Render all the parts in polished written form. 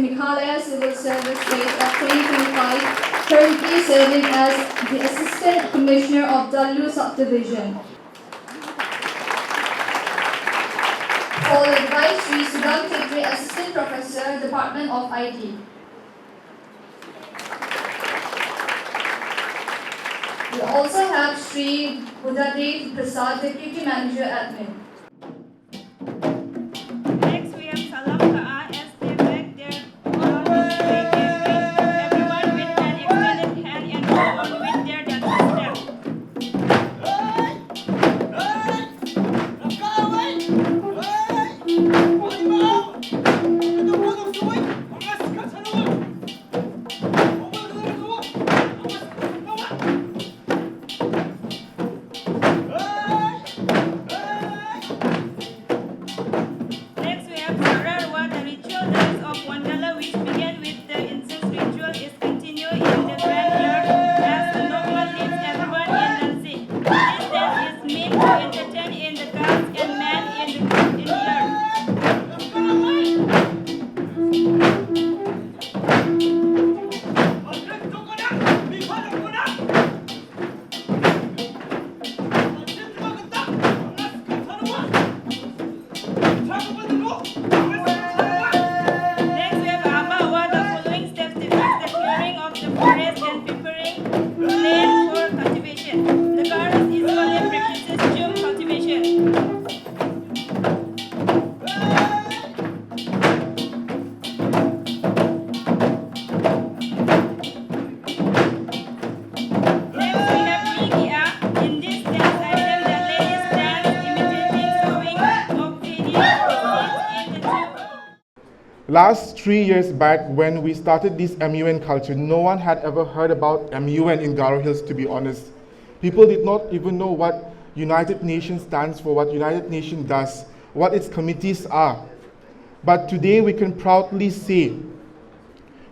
Meghalaya Civil Service Rate of 2025, currently serving as the Assistant Commissioner of Dallu Subdivision. Followed by Sri Sudham Khetri, Assistant Professor, Department of IT. We also have Sri Buddhadev Prasad, Deputy Manager Admin. Next, we have Salam Ka'a as they beg their everyone with an extended hand and go on with their dancing step. Next, we have Sararwa, the ritual dance of Wandala, which began with the incense ritual, is continued in the graveyard as the normal leads everyone in dancing. This dance is meant to entertain in the gods and man in the earth. Next, we have Abawa, the following steps depict the clearing of the forest and preparing land for cultivation. The Garo usually practices June cultivation. Next, we have Migia. In this dance item, the ladies dance imitating sowing of feeding seeds in the tube. Last 3 years back, when we started this MUN culture, no one had ever heard about MUN in Garo Hills, to be honest. People did not even know what United Nations stands for, what United Nations does, what its committees are. But today we can proudly say,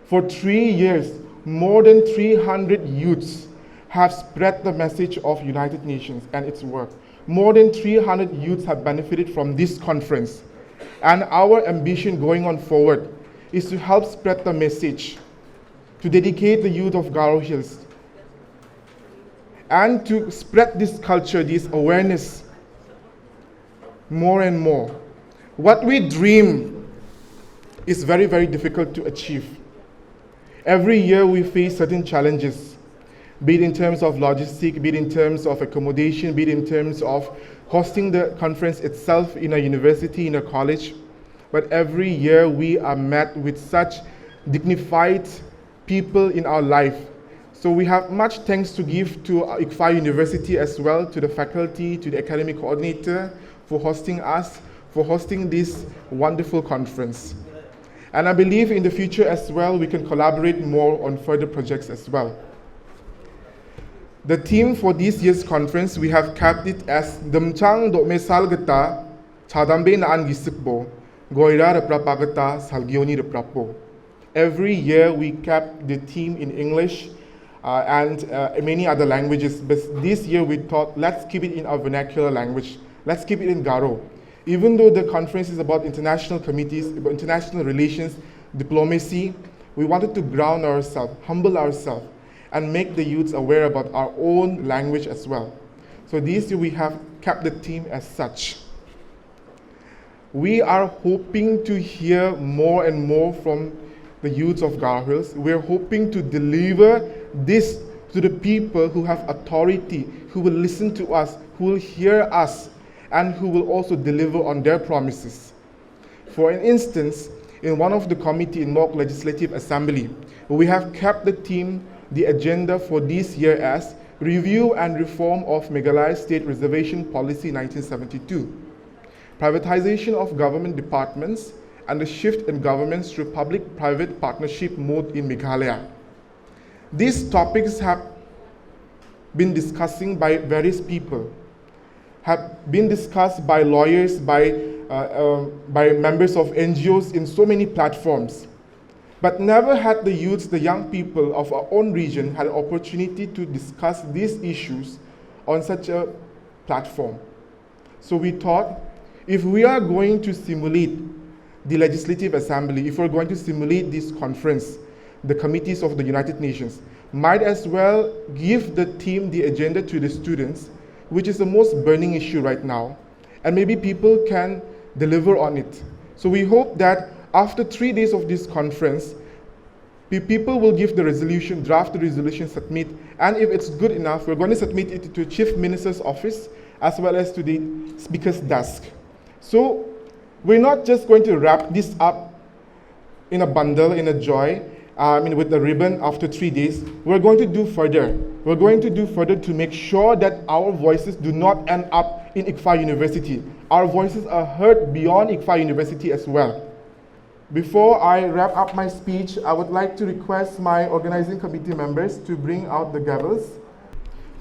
for 3 years, more than 300 youths have spread the message of United Nations and its work. More than 300 youths have benefited from this conference. And our ambition going on forward is to help spread the message, to dedicate the youth of Garo Hills, and to spread this culture, this awareness more and more. What we dream is very, very difficult to achieve. Every year we face certain challenges, be it in terms of logistics, be it in terms of accommodation, be it in terms of hosting the conference itself in a university, in a college. But every year we are met with such dignified people in our life. So we have much thanks to give to Icfai University as well, to the faculty, to the academic coordinator for hosting us, for hosting this wonderful conference. And I believe in the future as well, we can collaborate more on further projects as well. The theme for this year's conference, we have kept it as Demchang do mesal geta chadambe naan gisikbo goira reprapagata salgioni reprapo. Every year we kept the theme in English and many other languages, but this year we thought let's keep it in our vernacular language. Let's keep it in Garo. Even though the conference is about international committees, about international relations, diplomacy, we wanted to ground ourselves, humble ourselves, and make the youths aware about our own language as well. So this year we have kept the theme as such. We are hoping to hear more and more from the youths of Garo Hills. We're hoping to deliver this to the people who have authority, who will listen to us, who will hear us, and who will also deliver on their promises. For instance, in one of the committee in Mok Legislative Assembly, we have kept the theme, the agenda for this year as Review and Reform of Meghalaya State Reservation Policy 1972, Privatization of Government Departments, and the shift in governments to public-private partnership mode in Meghalaya. These topics have been discussing by various people, have been discussed by lawyers, by members of NGOs in so many platforms. But never had the youths, the young people of our own region had an opportunity to discuss these issues on such a platform. So we thought, if we are going to simulate the Legislative Assembly, if we're going to simulate this conference, the committees of the United Nations, might as well give the theme, the agenda to the students, which is the most burning issue right now, and maybe people can deliver on it. So we hope that after 3 days of this conference, people will give the resolution, draft the resolution, submit, and if it's good enough, we're going to submit it to Chief Minister's office as well as to the Speaker's desk. So we're not just going to wrap this up in a bundle, in a joy, with the ribbon after 3 days. We're going to do further. We're going to do further to make sure that our voices do not end up in Icfai University. Our voices are heard beyond Icfai University as well. Before I wrap up my speech, I would like to request my organizing committee members to bring out the gavels.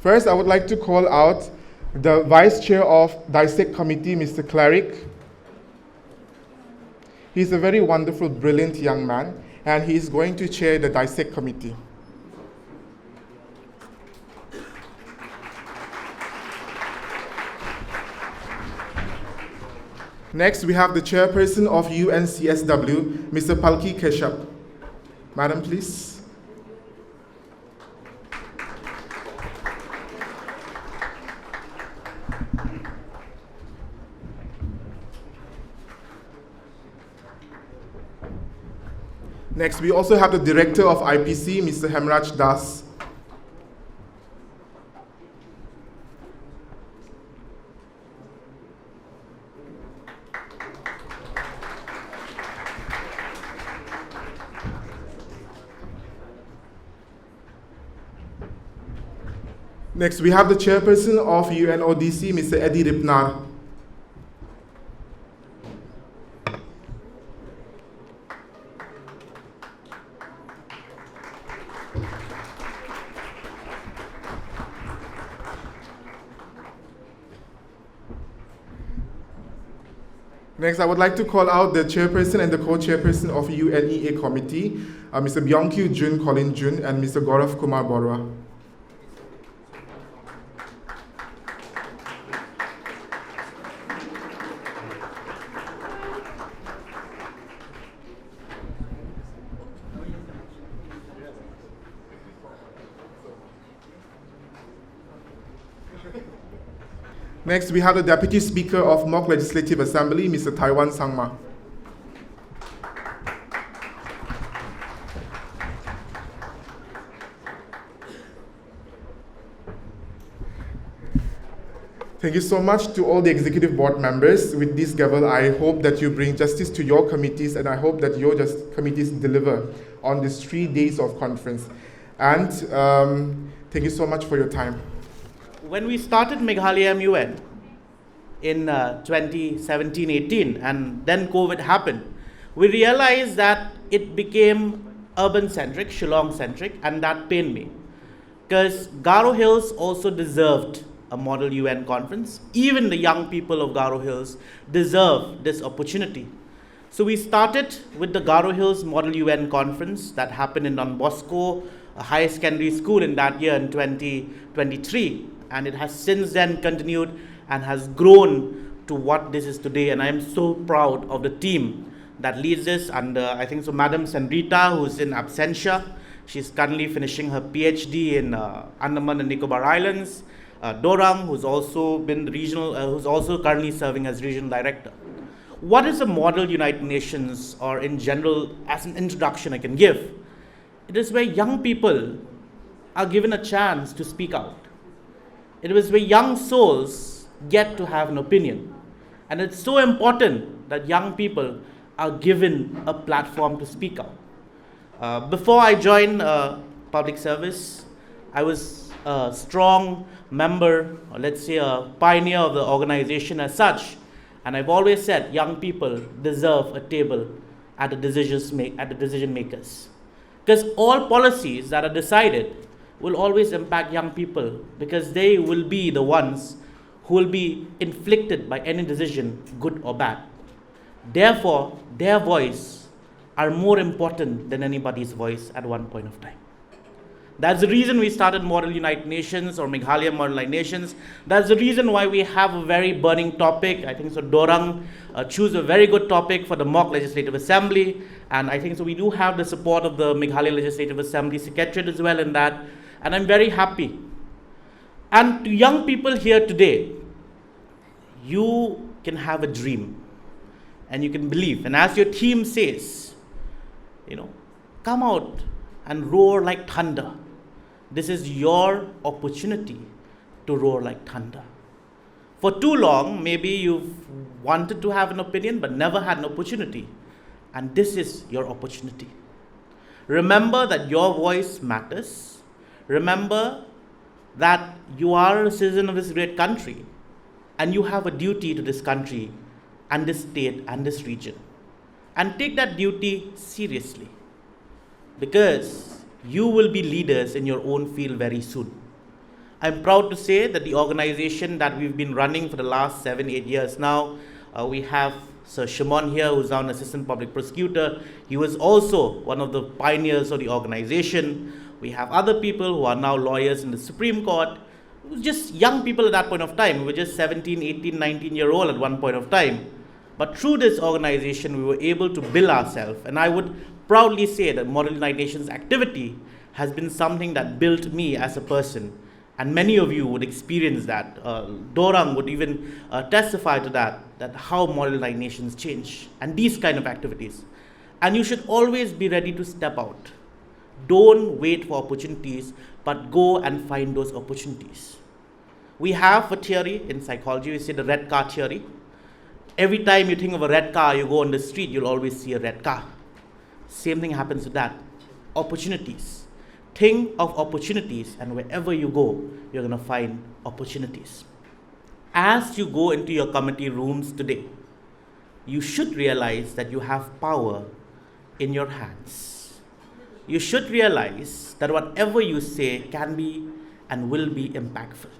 First, I would like to call out the Vice Chair of Dissect Committee, Mr. Cleric. He's a very wonderful, brilliant young man, and he is going to chair the Dissect Committee. Next, we have the chairperson of UNCSW, Mr. Palki Keshap. Madam, please. Next, we also have the director of IPC, Mr. Hemraj Das. Next, we have the chairperson of UNODC, Mr. Eddie Ripnar. Next, I would like to call out the chairperson and the co-chairperson of UNEA committee, Mr. Byung-kyu Jun Colin Jun and Mr. Gaurav Kumar Borwa. Next, we have the Deputy Speaker of Mok Legislative Assembly, Mr. Taiwan Sangma. Thank you so much to all the executive board members. With this gavel, I hope that you bring justice to your committees, and I hope that your committees deliver on these 3 days of conference. And thank you so much for your time. When we started Meghalaya MUN in 2017-18 and then COVID happened, we realized that it became urban-centric, Shillong-centric, and that pained me. Because Garo Hills also deserved a model UN conference. Even the young people of Garo Hills deserve this opportunity. So we started with the Garo Hills Model UN conference that happened in Don Bosco, a higher secondary school in that year in 2023. And it has since then continued and has grown to what this is today. And I am so proud of the team that leads this. And I think so Madam Sandrita, who's in absentia, she's currently finishing her PhD in Andaman and Nicobar Islands. Dorang, who's also been regional, who's also currently serving as regional director. What is a model United Nations, or in general, as an introduction I can give? It is where young people are given a chance to speak out. It is where young souls get to have an opinion. And it's so important that young people are given a platform to speak out. Before I joined public service, I was a strong member, or let's say a pioneer of the organization as such. And I've always said young people deserve a table at the decision makers. Because all policies that are decided will always impact young people, because they will be the ones who will be inflicted by any decision, good or bad. Therefore, their voice are more important than anybody's voice at one point of time. That's the reason we started Model United Nations or Meghalaya Model United Nations. That's the reason why we have a very burning topic. I think so Dorang choose a very good topic for the mock Legislative Assembly. And I think so we do have the support of the Meghalaya Legislative Assembly Secretariat as well in that. And I'm very happy. And to young people here today, you can have a dream and you can believe. And as your team says, come out and roar like thunder. This is your opportunity to roar like thunder. For too long, maybe you've wanted to have an opinion but never had an opportunity. And this is your opportunity. Remember that your voice matters. Remember that you are a citizen of this great country and you have a duty to this country and this state and this region. And take that duty seriously, because you will be leaders in your own field very soon. I'm proud to say that the organization that we've been running for the last 7-8 years now, we have Sir Shimon here, who's now an assistant public prosecutor. He was also one of the pioneers of the organization. We have other people who are now lawyers in the Supreme Court. It was just young people at that point of time. We were just 17, 18, 19-year-old at one point of time. But through this organization, we were able to build ourselves. And I would proudly say that Model United Nations activity has been something that built me as a person. And many of you would experience that. Dorang would even testify to that how Model United Nations change and these kind of activities. And you should always be ready to step out. Don't wait for opportunities, but go and find those opportunities. We have a theory in psychology, we say the red car theory. Every time you think of a red car, you go on the street, you'll always see a red car. Same thing happens with that. Opportunities. Think of opportunities, and wherever you go, you're going to find opportunities. As you go into your committee rooms today, you should realize that you have power in your hands. You should realize that whatever you say can be and will be impactful.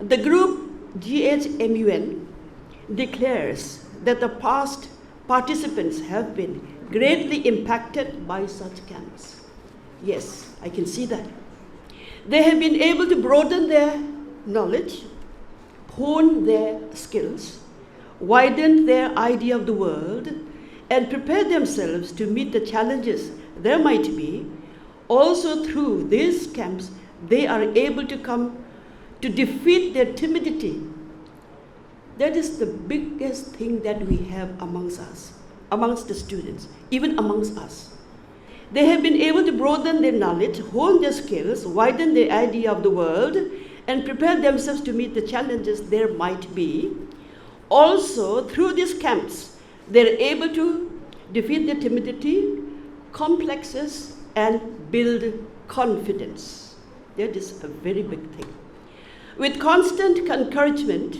The group GHMUN declares that the past participants have been greatly impacted by such camps. Yes, I can see that. They have been able to broaden their knowledge, hone their skills, widen their idea of the world, and prepare themselves to meet the challenges there might be. Also through these camps, they are able to come to defeat their timidity. That is the biggest thing that we have amongst us, amongst the students, even amongst us. They have been able to broaden their knowledge, hone their skills, widen their idea of the world, and prepare themselves to meet the challenges there might be. Also, through these camps, they're able to defeat their timidity, complexes, and build confidence. That is a very big thing. With constant encouragement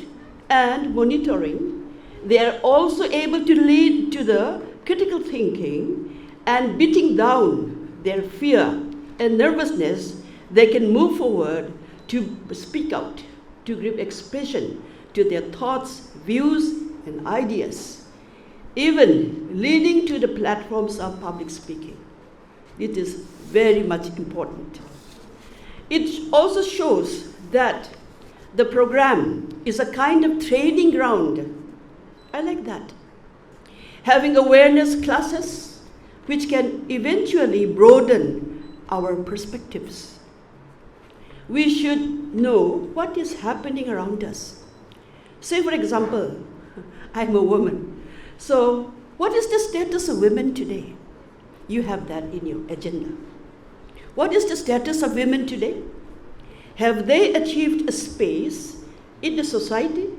and monitoring, they are also able to lead to the critical thinking and beating down their fear and nervousness, they can move forward to speak out, to give expression to their thoughts, views, and ideas, even leading to the platforms of public speaking. It is very much important. It also shows that the program is a kind of training ground. I like that. Having awareness classes which can eventually broaden our perspectives. We should know what is happening around us. Say, for example, I'm a woman. So, what is the status of women today? You have that in your agenda. What is the status of women today? Have they achieved a space in the society?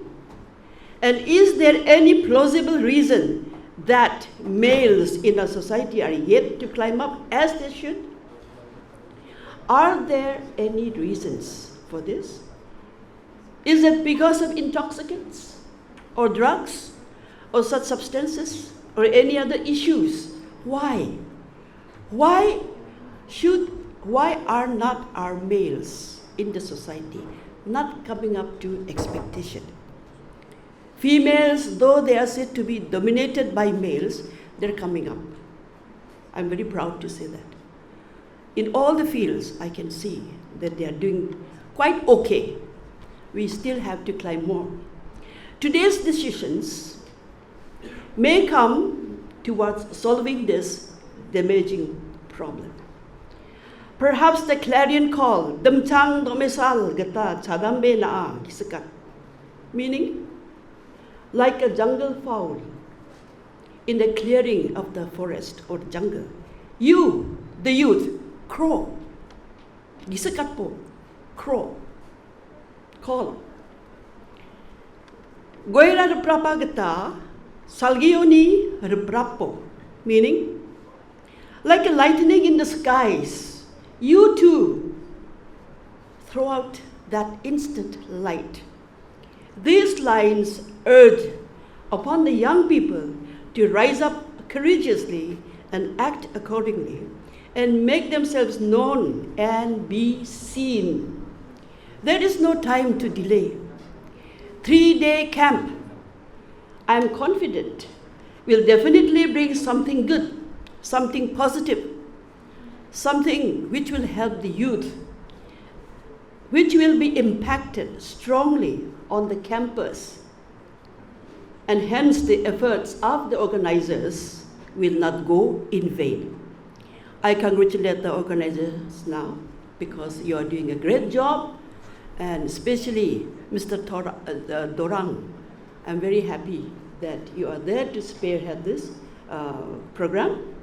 And is there any plausible reason that males in our society are yet to climb up as they should? Are there any reasons for this? Is it because of intoxicants or drugs or such substances or any other issues? Why? Why are not our males in the society not coming up to expectation? Females, though they are said to be dominated by males, they're coming up. I'm very proud to say that. In all the fields, I can see that they are doing quite okay. We still have to climb more. Today's decisions may come towards solving this damaging problem. Perhaps the clarion call, "Damchang domesal gata chadambe naa gisakat," meaning like a jungle fowl in the clearing of the forest or jungle. You, the youth, crow. Gisakat po, crow. Call. Goira reprapa gata salgioni reprapo, meaning like a lightning in the skies, you too throw out that instant light. These lines urge upon the young people to rise up courageously and act accordingly and make themselves known and be seen. There is no time to delay. 3-day camp, I am confident, will definitely bring something good, something positive, something which will help the youth, which will be impacted strongly on the campus. And hence the efforts of the organizers will not go in vain. I congratulate the organizers now because you are doing a great job, and especially Mr. Dorang. I'm very happy that you are there to spearhead this program.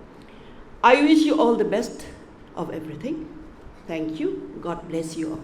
I wish you all the best of everything. Thank you. God bless you all.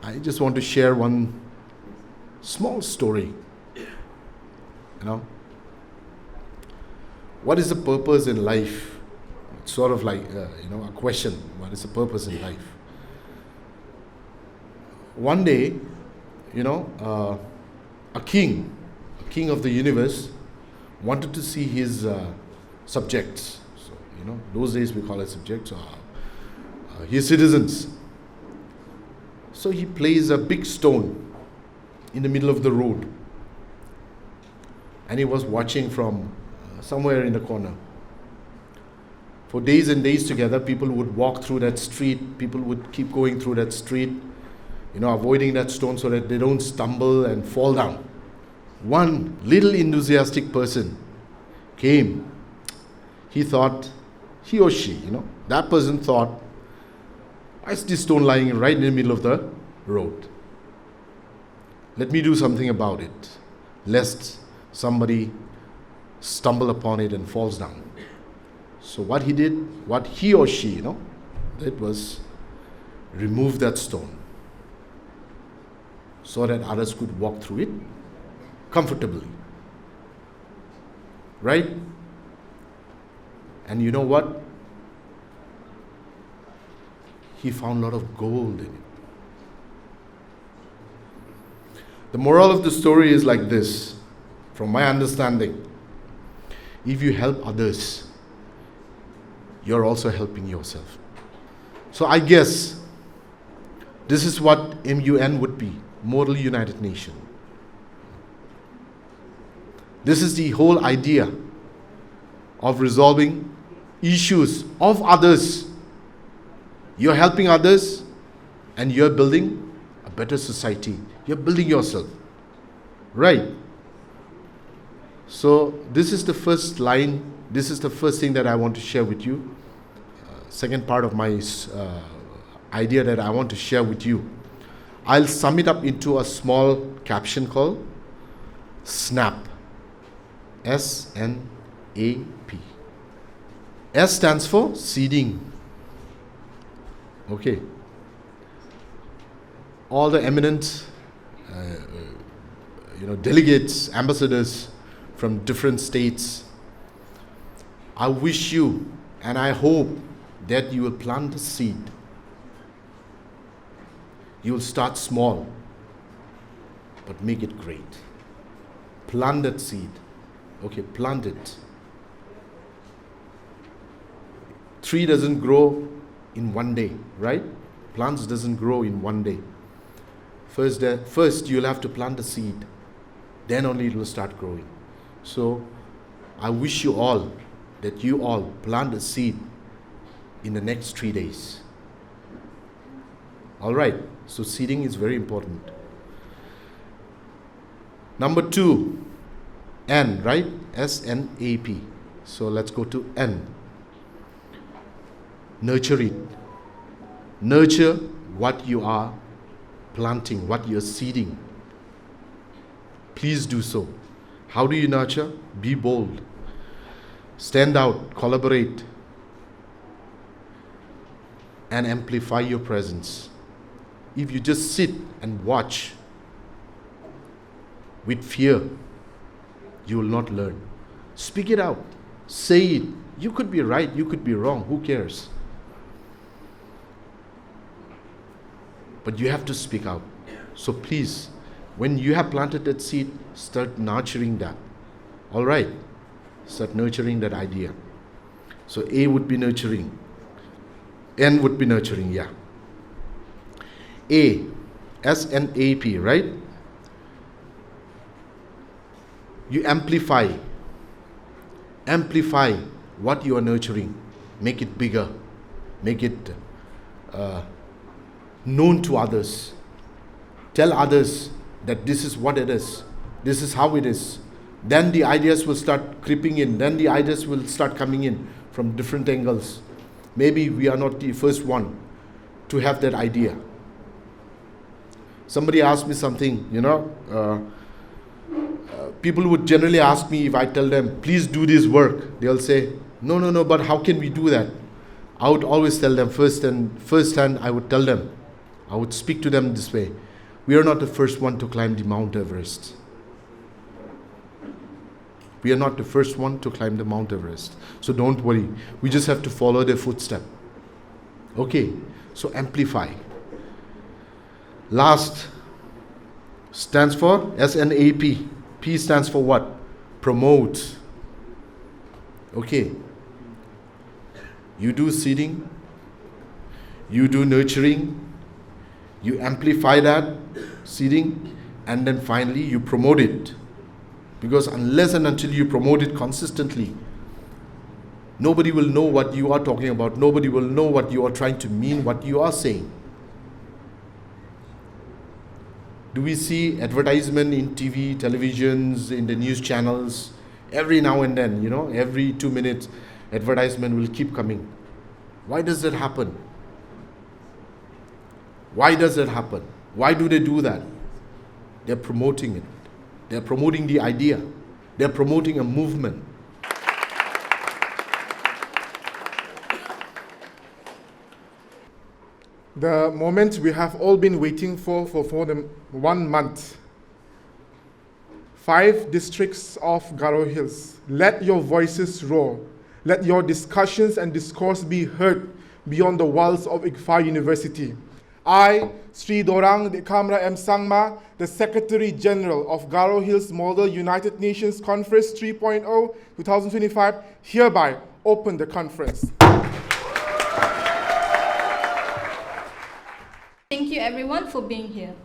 I just want to share one small story. what is the purpose in life? It's sort of like, a question. What is the purpose in life? One day, a king of the universe, wanted to see his subjects. So, those days we call it subjects, his citizens. So he placed a big stone in the middle of the road. And he was watching from somewhere in the corner. For days and days together, people would walk through that street. People would keep going through that street, avoiding that stone so that they don't stumble and fall down. One little enthusiastic person came. He thought, he or she, that person thought, why is this stone lying right in the middle of the road? Let me do something about it, lest somebody stumble upon it and falls down. So what he or she, did was remove that stone so that others could walk through it comfortably. Right? And you know what? He found a lot of gold in it. The moral of the story is like this, from my understanding. If you help others, you're also helping yourself. So I guess this is what MUN would be, Model United Nation. This is the whole idea of resolving issues of others. You're helping others and you're building a better society. You're building yourself. Right? So this is the first line. This is the first thing that I want to share with you. Second part of my idea that I want to share with you. I'll sum it up into a small caption called SNAP. S-N-A-P. S stands for seeding. Okay. All the eminent delegates, ambassadors from different states, I wish you and I hope that you will plant a seed. You will start small, but make it great. Plant that seed. Okay, plant it. Tree doesn't grow in one day, right? Plants doesn't grow in one day. First you'll have to plant the seed. Then only it will start growing. So I wish you all that you all plant a seed in the next 3 days. All right. So seeding is very important. Number 2, N, right? S-N-A-P. So let's go to N. Nurture it. Nurture what you are planting, what you're seeding. Please do so. How do you nurture? Be bold. Stand out, collaborate, and amplify your presence. If you just sit and watch with fear, you will not learn. Speak it out. Say it. You could be right, you could be wrong. Who cares? But you have to speak out. So please, when you have planted that seed, start nurturing that. All right? Start nurturing that idea. So A would be nurturing. N would be nurturing, yeah. A, S-N-A-P, right? You amplify. Amplify what you are nurturing. Make it bigger. Make it known to others. Tell others that this is what it is. This is how it is. Then the ideas will start creeping in. Then the ideas will start coming in from different angles. Maybe we are not the first one to have that idea. Somebody asked me something, people would generally ask me if I tell them, please do this work. They'll say, no, but how can we do that? I would always tell them first hand, I would tell them, I would speak to them this way. We are not the first one to climb the Mount Everest. We are not the first one to climb the Mount Everest. So don't worry. We just have to follow their footstep. Okay, so amplify. Last stands for SNAP. P stands for what? Promote. Okay. You do seeding. You do nurturing. You amplify that seeding. And then finally you promote it. Because unless and until you promote it consistently, nobody will know what you are talking about. Nobody will know what you are trying to mean, what you are saying. Do we see advertisement in TV, televisions, in the news channels? Every now and then, every 2 minutes, advertisement will keep coming. Why does that happen? Why does that happen? Why do they do that? They're promoting it. They're promoting the idea. They're promoting a movement. The moment we have all been waiting for more than 1 month. 5 districts of Garo Hills. Let your voices roar. Let your discussions and discourse be heard beyond the walls of Icfai University. I, Sri Dorang Dekamra M. Sangma, the Secretary General of Garo Hills Model United Nations Conference 3.0 2025, hereby open the conference. Thank you everyone for being here.